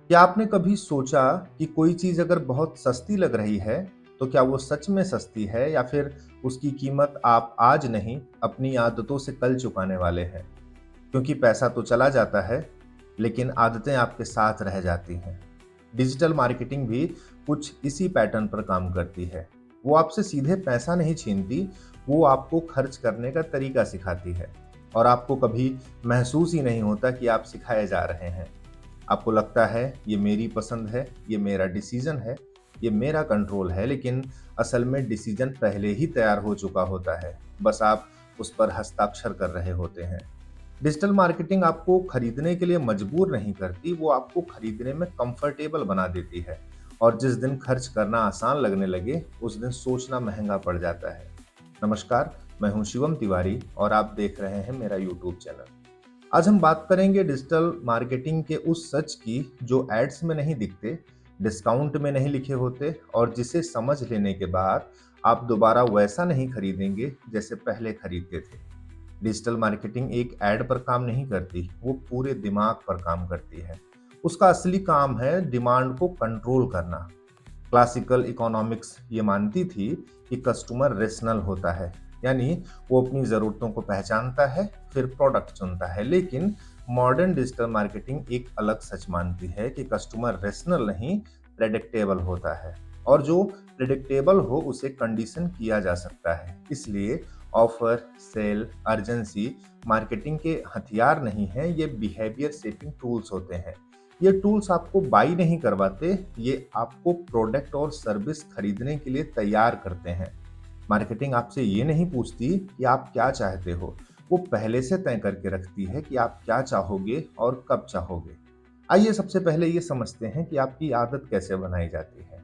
क्या आपने कभी सोचा कि कोई चीज़ अगर बहुत सस्ती लग रही है, तो क्या वो सच में सस्ती है या फिर उसकी कीमत आप आज नहीं, अपनी आदतों से कल चुकाने वाले हैं? क्योंकि पैसा तो चला जाता है, लेकिन आदतें आपके साथ रह जाती हैं। डिजिटल मार्केटिंग भी कुछ इसी पैटर्न पर काम करती है। वो आपसे सीधे पैसा नहीं छीनती, वो आपको खर्च करने का तरीका सिखाती है और आपको कभी महसूस ही नहीं होता कि आप सिखाए जा रहे हैं। आपको लगता है ये मेरी पसंद है, ये मेरा डिसीजन है, ये मेरा कंट्रोल है, लेकिन असल में डिसीजन पहले ही तैयार हो चुका होता है। बस आप उस पर हस्ताक्षर कर रहे होते हैं। डिजिटल मार्केटिंग आपको खरीदने के लिए मजबूर नहीं करती, वो आपको खरीदने में कंफर्टेबल बना देती है। और जिस दिन खर्च करना आसान लगने लगे, उस दिन सोचना महंगा पड़ जाता है। नमस्कार, मैं हूं शिवम तिवारी और आप देख रहे हैं मेरा यूट्यूब चैनल। आज हम बात करेंगे डिजिटल मार्केटिंग के उस सच की जो एड्स में नहीं दिखते, डिस्काउंट में नहीं लिखे होते और जिसे समझ लेने के बाद आप दोबारा वैसा नहीं खरीदेंगे जैसे पहले खरीदते थे। डिजिटल मार्केटिंग एक एड पर काम नहीं करती, वो पूरे दिमाग पर काम करती है। उसका असली काम है डिमांड को कंट्रोल करना। क्लासिकल इकोनॉमिक्स ये मानती थी कि कस्टमर रेशनल होता है, यानी वो अपनी ज़रूरतों को पहचानता है, फिर प्रोडक्ट चुनता है। लेकिन मॉडर्न डिजिटल मार्केटिंग एक अलग सच मानती है कि कस्टमर रेशनल नहीं, प्रेडिक्टेबल होता है और जो प्रेडिक्टेबल हो उसे कंडीशन किया जा सकता है। इसलिए ऑफर, सेल, अर्जेंसी मार्केटिंग के हथियार नहीं हैं, ये बिहेवियर शेपिंग टूल्स होते हैं। ये टूल्स आपको बाई नहीं करवाते, ये आपको प्रोडक्ट और सर्विस खरीदने के लिए तैयार करते हैं। मार्केटिंग आपसे ये नहीं पूछती कि आप क्या चाहते हो, वो पहले से तय करके रखती है कि आप क्या चाहोगे और कब चाहोगे। आइए सबसे पहले ये समझते हैं कि आपकी आदत कैसे बनाई जाती है।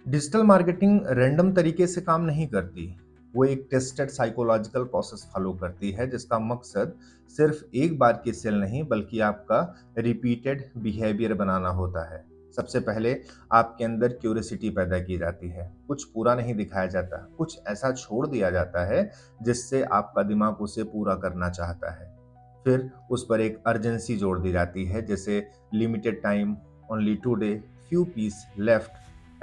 डिजिटल मार्केटिंग रैंडम तरीके से काम नहीं करती। वो एक टेस्टेड साइकोलॉजिकल प्रोसेस फॉलो करती है जिसका मकसद सिर्फ एक बार की सेल नहीं बल्कि आपका रिपीटेड बिहेवियर बनाना होता है। सबसे पहले आपके अंदर क्यूरियोसिटी पैदा की जाती है। कुछ पूरा नहीं दिखाया जाता, कुछ ऐसा छोड़ दिया जाता है जिससे आपका दिमाग उसे पूरा करना चाहता है। फिर उस पर एक अर्जेंसी जोड़ दी जाती है, जैसे limited time, only today, few piece left,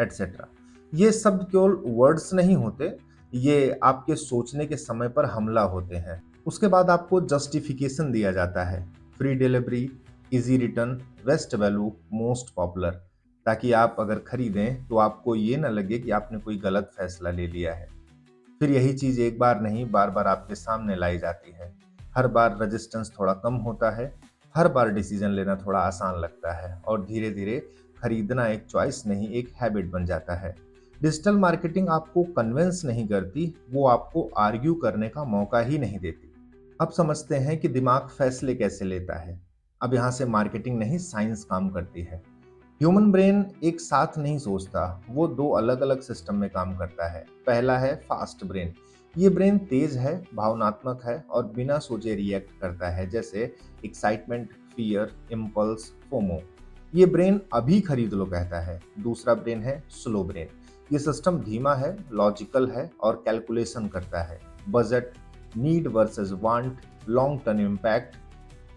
etcetera. ये शब्द केवल वर्ड्स नहीं होते, ये आपके सोचने के समय पर हमला होते हैं। उसके बाद आपको जस्टिफिकेशन दिया जाता है, free delivery, easy return, best value, most popular, ताकि आप अगर खरीदें तो आपको ये ना लगे कि आपने कोई गलत फैसला ले लिया है। फिर यही चीज एक बार नहीं, बार बार आपके सामने लाई जाती है। हर बार रेजिस्टेंस थोड़ा कम होता है, हर बार डिसीजन लेना थोड़ा आसान लगता है और धीरे धीरे खरीदना एक चॉइस नहीं, एक हैबिट बन जाता है। डिजिटल मार्केटिंग आपको कन्विंस नहीं करती, वो आपको आर्ग्यू करने का मौका ही नहीं देती। अब समझते हैं कि दिमाग फैसले कैसे लेता है। अब यहाँ से मार्केटिंग नहीं, साइंस काम करती है। ह्यूमन ब्रेन एक साथ नहीं सोचता, वो दो अलग अलग सिस्टम में काम करता है। पहला है फास्ट ब्रेन। ये ब्रेन तेज है, भावनात्मक है और बिना सोचे रिएक्ट करता है, जैसे एक्साइटमेंट, फियर, इम्पल्स, फोमो। ये ब्रेन अभी खरीद लो कहता है। दूसरा ब्रेन है स्लो ब्रेन। ये सिस्टम धीमा है, लॉजिकल है और कैलकुलेशन करता है। Budget, need versus want, long term impact,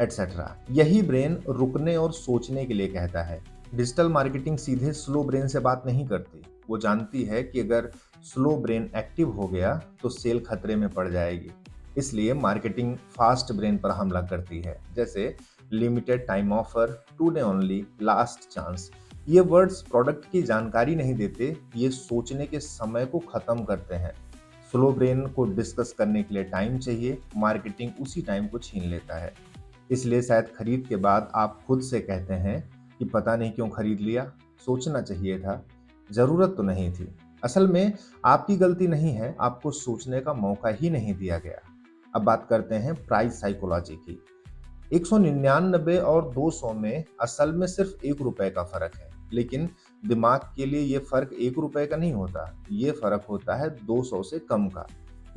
etcetera. यही ब्रेन रुकने और सोचने के लिए कहता है। डिजिटल मार्केटिंग सीधे स्लो ब्रेन से बात नहीं करती। वो जानती है कि अगर स्लो ब्रेन एक्टिव हो गया तो सेल खतरे में पड़ जाएगी। इसलिए मार्केटिंग फास्ट ब्रेन पर हमला करती है, जैसे limited time offer, today only, last chance. ये वर्ड्स प्रोडक्ट की जानकारी नहीं देते, ये सोचने के समय को खत्म करते हैं। स्लो ब्रेन को डिस्कस करने के लिए टाइम चाहिए, मार्केटिंग उसी टाइम को छीन लेता है। इसलिए शायद खरीद के बाद आप खुद से कहते हैं कि पता नहीं क्यों खरीद लिया, सोचना चाहिए था, ज़रूरत तो नहीं थी। असल में आपकी गलती नहीं है, आपको सोचने का मौका ही नहीं दिया गया। अब बात करते हैं प्राइस साइकोलॉजी की। 199 और 200 में असल में सिर्फ ₹1 का फ़र्क है, लेकिन दिमाग के लिए ये फ़र्क ₹1 का नहीं होता, ये फ़र्क होता है 200 से कम का।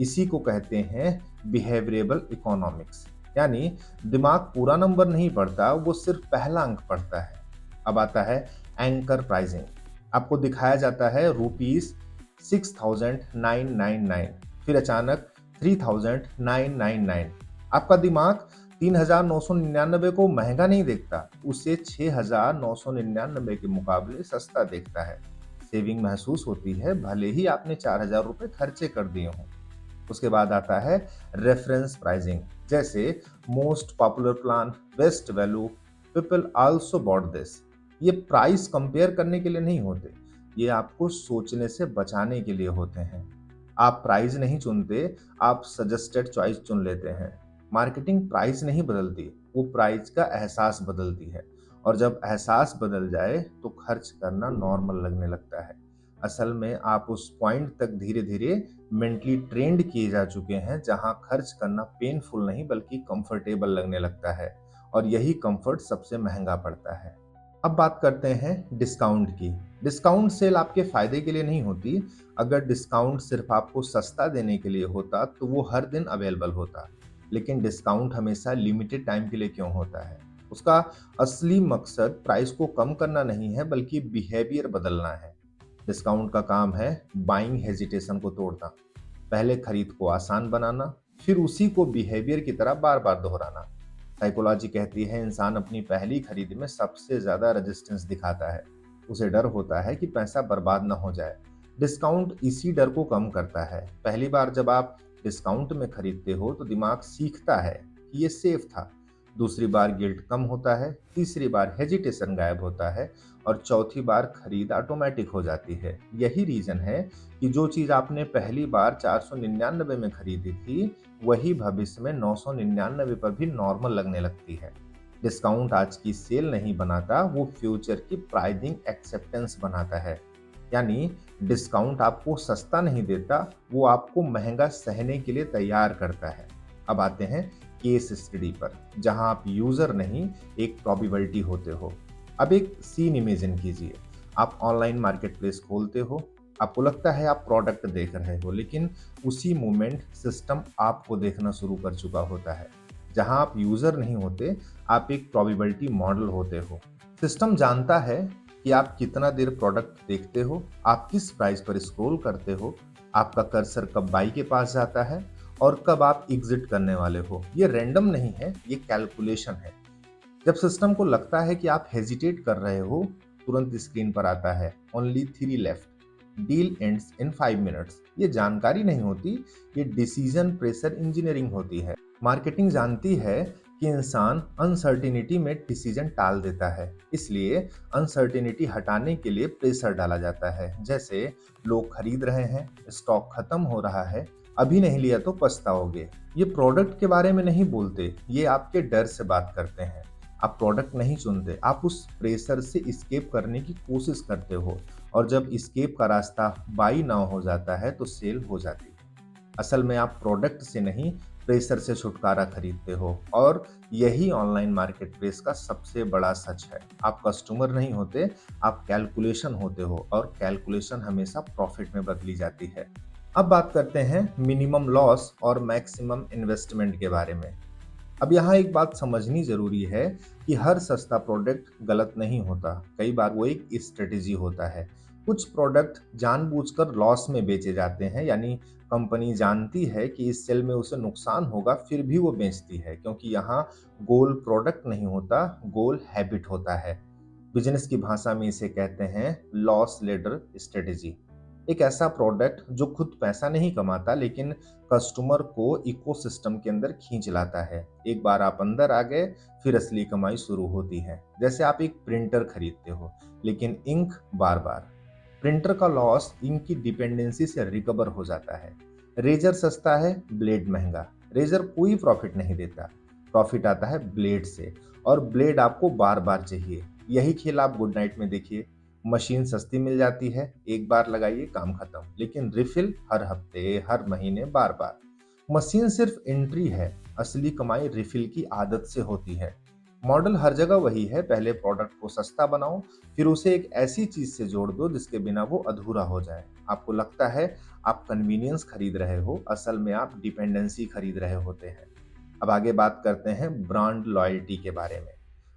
इसी को कहते हैं बिहेवियरेबल इकोनॉमिक्स, यानी दिमाग पूरा नंबर नहीं पढ़ता, वो सिर्फ पहला अंक पढ़ता है। अब आता है एंकर प्राइसिंग। आपको दिखाया जाता है ₹6,999, फिर अचानक 3,999। आपका दिमाग $3,999 को महंगा नहीं देखता, उसे $6,999 के मुकाबले सस्ता देखता है। सेविंग महसूस होती है, भले ही आपने ₹4,000 खर्चे कर दिए हों। उसके बाद आता है रेफरेंस प्राइसिंग, जैसे most popular plan, best value, people also bought this. ये प्राइस कंपेयर करने के लिए नहीं होते, ये आपको सोचने से बचाने के लिए होते हैं। आप प्राइस नहीं चुनते, आप सजेस्टेड चॉइस चुन लेते हैं। मार्केटिंग प्राइस नहीं बदलती, वो प्राइस का एहसास बदलती है। और जब एहसास बदल जाए तो खर्च करना नॉर्मल लगने लगता है। असल में आप उस पॉइंट तक धीरे धीरे मेंटली ट्रेंड किए जा चुके हैं जहां खर्च करना पेनफुल नहीं बल्कि कंफर्टेबल लगने लगता है, और यही कंफर्ट सबसे महंगा पड़ता है। अब बात करते हैं डिस्काउंट की। डिस्काउंट सेल आपके फायदे के लिए नहीं होती। अगर डिस्काउंट सिर्फ आपको सस्ता देने के लिए होता तो वो हर दिन अवेलेबल होता। लेकिन डिस्काउंट हमेशा लिमिटेड टाइम के लिए क्यों होता है? उसका असली मकसद प्राइस को कम करना नहीं है बल्कि बिहेवियर बदलना है। डिस्काउंट का काम है बाइंग हेजिटेशन को तोड़ना, पहले खरीद को आसान बनाना, फिर उसी को बिहेवियर की तरह बार बार दोहराना। साइकोलॉजी कहती है इंसान अपनी पहली खरीद में सबसे ज्यादा रेजिस्टेंस दिखाता है। उसे डर होता है कि पैसा बर्बाद ना हो जाए। डिस्काउंट इसी डर को कम करता है। पहली बार जब आप डिस्काउंट में खरीदते हो तो दिमाग सीखता है कि ये सेफ था। दूसरी बार गिल्ट कम होता है, तीसरी बार हेजिटेशन गायब होता है, और चौथी बार खरीद ऑटोमेटिक हो जाती है। यही रीजन है कि जो चीज आपने पहली बार 499 में खरीदी थी, वही भविष्य में 999 पर भी नॉर्मल लगने लगती है। डिस्काउंट आज की सेल नहीं बनाता, वो फ्यूचर की प्राइसिंग एक्सेप्टेंस बनाता है। यानी डिस्काउंट आपको सस्ता नहीं देता, वो आपको महंगा सहने के लिए तैयार करता है। अब आते हैं केस स्टडी पर, जहां आप यूजर नहीं एक प्रोबेबिलिटी होते हो। अब एक सीन इमेजिन कीजिए। आप ऑनलाइन मार्केटप्लेस खोलते हो, आपको लगता है आप प्रोडक्ट देख रहे हो, लेकिन उसी मोमेंट सिस्टम आपको देखना शुरू कर चुका होता है। जहां आप यूजर नहीं होते, आप एक प्रोबेबिलिटी मॉडल होते हो। सिस्टम जानता है कि आप कितना देर प्रोडक्ट देखते हो, आप किस प्राइस पर स्क्रॉल करते हो, आपका कर्सर कब बाई के पास जाता है और कब आप एग्जिट करने वाले हो। ये रैंडम नहीं है, ये कैलकुलेशन है। जब सिस्टम को लगता है कि आप हेजिटेट कर रहे हो, तुरंत स्क्रीन पर आता है only 3 left, deal ends in 5 minutes. ये जानकारी नहीं होती, ये डिसीजन प्रेशर इंजीनियरिंग होती है। मार्केटिंग जानती है कि इंसान अनसर्टिनिटी में डिसीजन टाल देता है, इसलिए अनसर्टिनिटी हटाने के लिए प्रेशर डाला जाता है। जैसे लोग खरीद रहे हैं, स्टॉक खत्म हो रहा है, अभी नहीं लिया तो पछताओगे। ये प्रोडक्ट के बारे में नहीं बोलते, ये आपके डर से बात करते हैं। आप प्रोडक्ट नहीं चुनते, आप उस प्रेशर से एस्केप करने की कोशिश करते हो, और जब एस्केप का रास्ता बाई ना हो जाता है तो सेल हो जाती है। असल में आप प्रोडक्ट से नहीं, प्रेशर से छुटकारा खरीदते हो, और यही ऑनलाइन मार्केटप्लेस का सबसे बड़ा सच है। आप कस्टमर नहीं होते, आप कैलकुलेशन होते हो, और कैलकुलेशन हमेशा प्रॉफिट में बदली जाती है। अब बात करते हैं मिनिमम लॉस और मैक्सिमम इन्वेस्टमेंट के बारे में। अब यहाँ एक बात समझनी जरूरी है कि हर सस्ता प्रोडक्ट गलत नहीं होता, कई बार वो एक स्ट्रेटेजी होता है। कुछ प्रोडक्ट जानबूझकर लॉस में बेचे जाते हैं, यानी कंपनी जानती है कि इस सेल में उसे नुकसान होगा, फिर भी वो बेचती है, क्योंकि यहाँ गोल प्रोडक्ट नहीं होता, गोल हैबिट होता है। बिजनेस की भाषा में इसे कहते हैं लॉस लीडर स्ट्रेटेजी। एक ऐसा प्रोडक्ट जो खुद पैसा नहीं कमाता लेकिन कस्टमर को इकोसिस्टम के अंदर खींच लाता है। एक बार आप अंदर आ गए, फिर असली कमाई शुरू होती है। जैसे आप एक प्रिंटर खरीदते हो लेकिन इंक बार बार। प्रिंटर का लॉस इंक की डिपेंडेंसी से रिकवर हो जाता है। रेजर सस्ता है, ब्लेड महंगा। रेजर कोई प्रॉफिट नहीं देता, प्रॉफिट आता है ब्लेड से, और ब्लेड आपको बार बार चाहिए। यही खेल आप गुड नाइट में देखिए। मशीन सस्ती मिल जाती है, एक बार लगाइए काम खत्म, लेकिन रिफिल हर हफ्ते, हर महीने, बार बार। मशीन सिर्फ एंट्री है, असली कमाई रिफिल की आदत से होती है। मॉडल हर जगह वही है, पहले प्रोडक्ट को सस्ता बनाओ, फिर उसे एक ऐसी चीज से जोड़ दो जिसके बिना वो अधूरा हो जाए। आपको लगता है आप कन्वीनियंस खरीद रहे हो, असल में आप डिपेंडेंसी खरीद रहे होते हैं। अब आगे बात करते हैं ब्रांड लॉयल्टी के बारे में।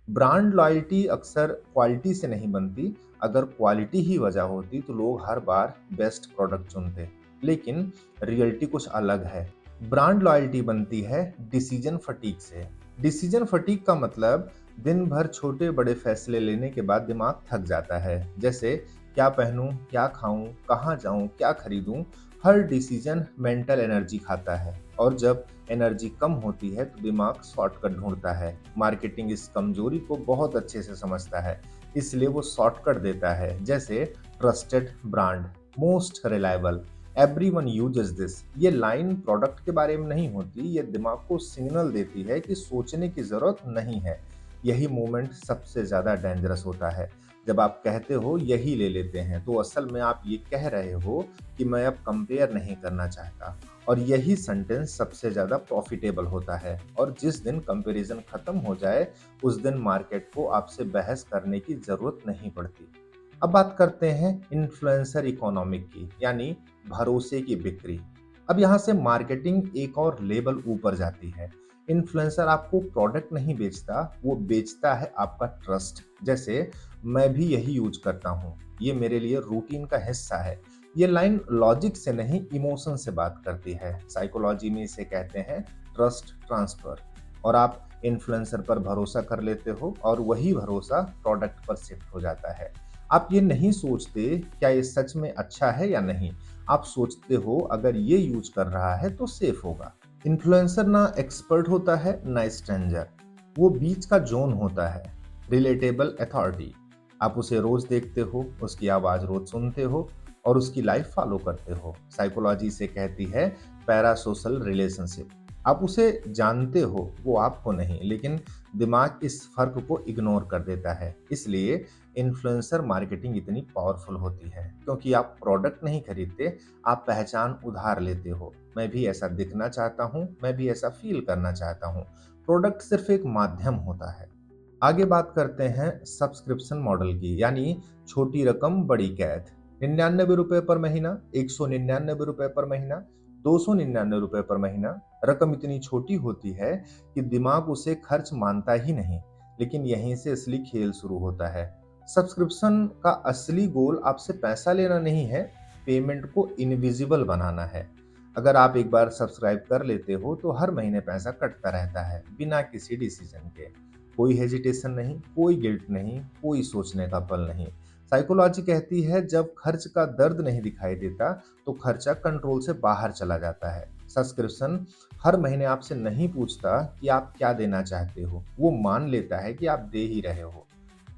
ब्रांड लॉयल्टी अक्सर क्वालिटी से नहीं बनती। अगर क्वालिटी ही वजह होती तो लोग हर बार बेस्ट प्रोडक्ट चुनते, लेकिन रियलिटी कुछ अलग है। ब्रांड लॉयल्टी बनती है डिसीजन फटीक से। डिसीजन फटीग का मतलब दिन भर छोटे बड़े फैसले लेने के बाद दिमाग थक जाता है। जैसे क्या पहनूं, क्या खाऊं, कहाँ जाऊं, क्या खरीदूं। हर डिसीजन मेंटल एनर्जी खाता है और जब एनर्जी कम होती है तो दिमाग शॉर्टकट ढूंढता है। मार्केटिंग इस कमजोरी को बहुत अच्छे से समझता है, इसलिए वो शॉर्टकट देता है। जैसे trusted brand, most reliable, everyone uses this. ये लाइन प्रोडक्ट के बारे में नहीं होती, ये दिमाग को सिग्नल देती है कि सोचने की जरूरत नहीं है। यही मोमेंट सबसे ज्यादा डेंजरस होता है। जब आप कहते हो यही ले लेते हैं तो असल में आप ये कह रहे हो कि मैं अब कंपेयर नहीं करना चाहता। और यही सेंटेंस सबसे ज्यादा प्रॉफिटेबल होता है। और जिस दिन कंपैरिजन खत्म हो जाए उस दिन मार्केट को आपसे बहस करने की जरूरत नहीं पड़ती। अब बात करते हैं इन्फ्लुएंसर इकोनॉमिक की, यानी भरोसे की बिक्री। अब यहाँ से मार्केटिंग एक और लेवल ऊपर जाती है। इन्फ्लुएंसर आपको प्रोडक्ट नहीं बेचता, वो बेचता है आपका ट्रस्ट। जैसे मैं भी यही यूज करता हूँ, ये मेरे लिए रूटीन का हिस्सा है। ये लाइन लॉजिक से नहीं इमोशन से बात करती है। साइकोलॉजी में इसे कहते हैं ट्रस्ट ट्रांसफर। और आप इन्फ्लुएंसर पर भरोसा कर लेते हो और वही भरोसा प्रोडक्ट पर शिफ्ट हो जाता है। आप ये नहीं सोचते क्या ये सच में अच्छा है या नहीं, आप सोचते हो अगर ये यूज कर रहा है तो सेफ होगा। इन्फ्लुएंसर ना एक्सपर्ट होता है ना स्ट्रेंजर, वो बीच का जोन होता है। Relatable authority. आप उसे रोज देखते हो, उसकी आवाज रोज सुनते हो और उसकी लाइफ फॉलो करते हो। साइकोलॉजी से कहती है पैरासोशल रिलेशनशिप। आप उसे जानते हो, वो आपको नहीं, लेकिन दिमाग इस फर्क को इग्नोर कर देता है। इसलिए इन्फ्लुएंसर मार्केटिंग इतनी पावरफुल होती है, क्योंकि आप प्रोडक्ट नहीं खरीदते, आप पहचान उधार लेते हो। मैं भी ऐसा दिखना चाहता हूँ, मैं भी ऐसा फील करना चाहता हूँ। प्रोडक्ट सिर्फ एक माध्यम होता है। आगे बात करते हैं सब्सक्रिप्शन मॉडल की, यानी छोटी रकम बड़ी कैद। 99 रुपए पर महीना, 199 रुपए पर महीना, 299 रुपए पर महीना। रकम इतनी छोटी होती है कि दिमाग उसे खर्च मानता ही नहीं, लेकिन यहीं से असली खेल शुरू होता है। सब्सक्रिप्शन का असली गोल आपसे पैसा लेना नहीं है, पेमेंट को इनविजिबल बनाना है। अगर आप एक बार सब्सक्राइब कर लेते हो तो हर महीने पैसा कटता रहता है बिना किसी डिसीजन के। कोई हेजिटेशन नहीं, कोई गिल्ट नहीं, कोई सोचने का पल नहीं। साइकोलॉजी कहती है जब खर्च का दर्द नहीं दिखाई देता तो खर्चा कंट्रोल से बाहर चला जाता है। सब्सक्रिप्शन हर महीने आपसे नहीं पूछता कि आप क्या देना चाहते हो, वो मान लेता है कि आप दे ही रहे हो।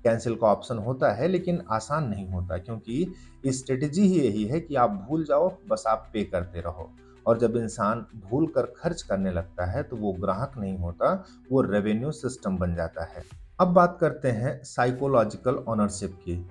कैंसिल का ऑप्शन होता है लेकिन आसान नहीं होता, क्योंकि स्ट्रेटेजी ही यही है कि आप भूल जाओ, बस आप पे करते रहो। और जब इंसान भूल कर खर्च करने लगता है तो वो ग्राहक नहीं होता, वो रेवेन्यू सिस्टम बन जाता है। अब बात करते हैं साइकोलॉजिकल ओनरशिप की।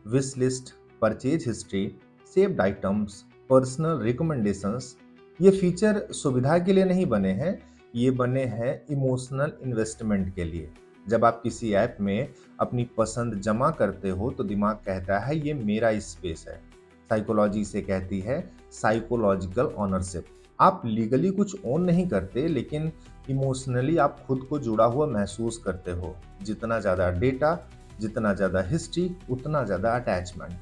Wish list, purchase history, saved items, personal recommendations. ये फीचर सुविधा के लिए नहीं बने हैं, ये बने हैं इमोशनल इन्वेस्टमेंट के लिए। जब आप किसी ऐप में अपनी पसंद जमा करते हो तो दिमाग कहता है ये मेरा स्पेस है। साइकोलॉजी से कहती है साइकोलॉजिकल ओनरशिप। आप लीगली कुछ ओन नहीं करते, लेकिन इमोशनली आप खुद को जुड़ा हुआ महसूस करते हो। जितना ज़्यादा डेटा, जितना ज़्यादा हिस्ट्री, उतना ज़्यादा अटैचमेंट।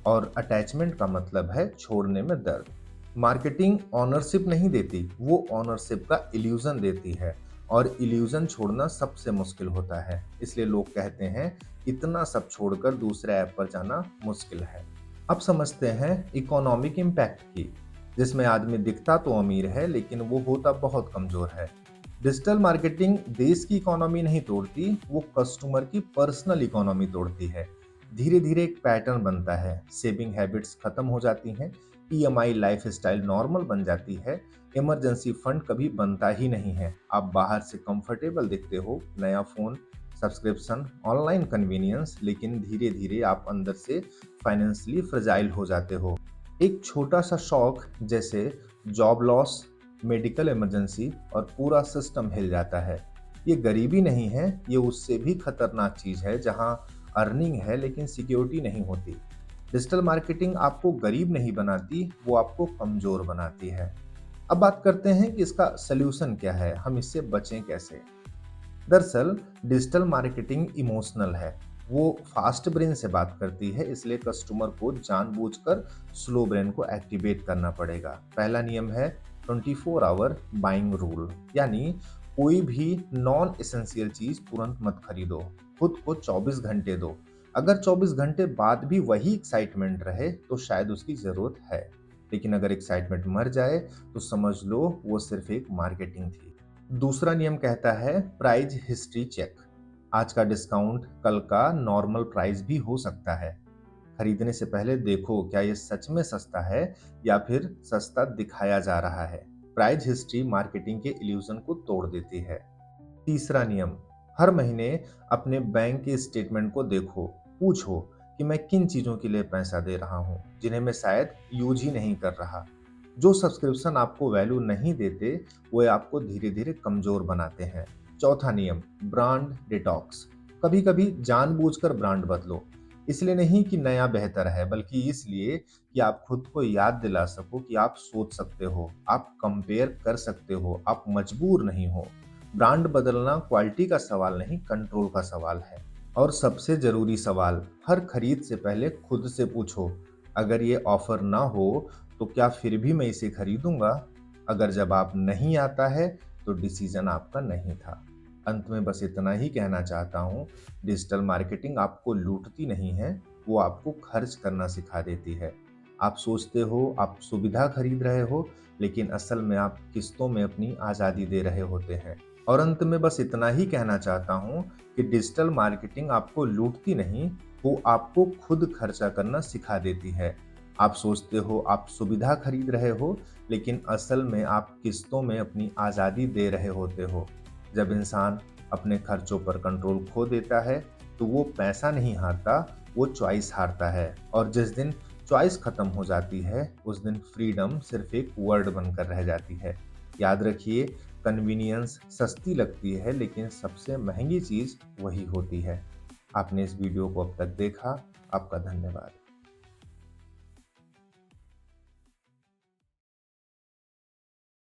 और अटैचमेंट का मतलब है छोड़ने में दर्द। मार्केटिंग ऑनरशिप नहीं देती, वो ऑनरशिप का इल्यूजन देती है। और इल्यूजन छोड़ना सबसे मुश्किल होता है, इसलिए लोग कहते हैं इतना सब छोड़कर दूसरे ऐप पर जाना मुश्किल है। अब समझते हैं इकोनॉमिक इम्पैक्ट की, जिसमें आदमी दिखता तो अमीर है लेकिन वो होता बहुत कमजोर है। डिजिटल मार्केटिंग देश की इकोनॉमी नहीं तोड़ती, वो कस्टमर की पर्सनल इकोनॉमी तोड़ती है। धीरे धीरे एक पैटर्न बनता है, सेविंग हैबिट्स खत्म हो जाती हैं, ईएमआई लाइफस्टाइल नॉर्मल बन जाती है, इमरजेंसी फंड कभी बनता ही नहीं है। आप बाहर से कंफर्टेबल दिखते हो, नया फोन, सब्सक्रिप्शन, ऑनलाइन कन्वीनियंस, लेकिन धीरे धीरे आप अंदर से फाइनेंशियली फ्रजाइल हो जाते हो। एक छोटा सा शॉक जैसे जॉब लॉस, मेडिकल इमरजेंसी और पूरा सिस्टम हिल जाता है। ये गरीबी नहीं है, ये उससे भी खतरनाक चीज है जहां अर्निंग है लेकिन सिक्योरिटी नहीं होती। डिजिटल मार्केटिंग आपको गरीब नहीं बनाती, वो आपको कमजोर बनाती है। अब बात करते हैं कि इसका सल्यूशन क्या है, हम इससे बचें कैसे। दरअसल डिजिटल मार्केटिंग इमोशनल है, वो फास्ट ब्रेन से बात करती है, इसलिए कस्टमर को जानबूझकर स्लो ब्रेन को एक्टिवेट करना पड़ेगा। पहला नियम है 24 आवर बाइंग रूल, यानी कोई भी नॉन एसेंशियल चीज तुरंत मत खरीदो। खुद को 24 घंटे दो। अगर 24 घंटे बाद भी वही एक्साइटमेंट रहे तो शायद उसकी जरूरत है। लेकिन अगर एक्साइटमेंट मर जाए तो समझ लो वो सिर्फ एक मार्केटिंग थी। दूसरा नियम कहता है प्राइस हिस्ट्री चेक। आज का डिस्काउंट कल का नॉर्मल प्राइस भी हो सकता है। खरीदने से पहले देखो क्या ये सच में सस्ता है या फिर सस्ता दिखाया जा रहा है। प्राइस हिस्ट्री मार्केटिंग के इल्यूजन को तोड़ देती है। तीसरा नियम, हर महीने अपने बैंक के स्टेटमेंट को देखो। पूछो कि मैं किन चीजों के लिए पैसा दे रहा हूं जिन्हें मैं शायद यूज ही नहीं कर रहा। जो सब्सक्रिप्शन आपको वैल्यू नहीं देते वो आपको धीरे धीरे कमजोर बनाते हैं। चौथा नियम, ब्रांड डिटॉक्स। कभी कभी जानबूझकर ब्रांड बदलो। इसलिए नहीं कि नया बेहतर है, बल्कि इसलिए कि आप खुद को याद दिला सको कि आप सोच सकते हो, आप कंपेयर कर सकते हो, आप मजबूर नहीं हो। ब्रांड बदलना क्वालिटी का सवाल नहीं, कंट्रोल का सवाल है। और सबसे जरूरी सवाल, हर खरीद से पहले खुद से पूछो, अगर ये ऑफर ना हो तो क्या फिर भी मैं इसे खरीदूंगा? अगर जवाब नहीं आता है तो डिसीजन आपका नहीं था। अंत में बस इतना ही कहना चाहता हूँ, डिजिटल मार्केटिंग आपको लूटती नहीं है, वो आपको खर्च करना सिखा देती है। आप सोचते हो आप सुविधा खरीद रहे हो, लेकिन असल में आप किस्तों में अपनी आज़ादी दे रहे होते हैं। और अंत में बस इतना ही कहना चाहता हूँ कि डिजिटल मार्केटिंग आपको लूटती नहीं, वो आपको खुद खर्चा करना सिखा देती है। आप सोचते हो आप सुविधा खरीद रहे हो, लेकिन असल में आप किस्तों में अपनी आज़ादी दे रहे होते हो। जब इंसान अपने खर्चों पर कंट्रोल खो देता है तो वो पैसा नहीं हारता, वो चॉइस हारता है। और जिस दिन चॉइस खत्म हो जाती है उस दिन फ्रीडम सिर्फ एक वर्ड बनकर रह जाती है। याद रखिए, कन्वीनियंस सस्ती लगती है लेकिन सबसे महंगी चीज़ वही होती है। आपने इस वीडियो को अब तक देखा, आपका धन्यवाद।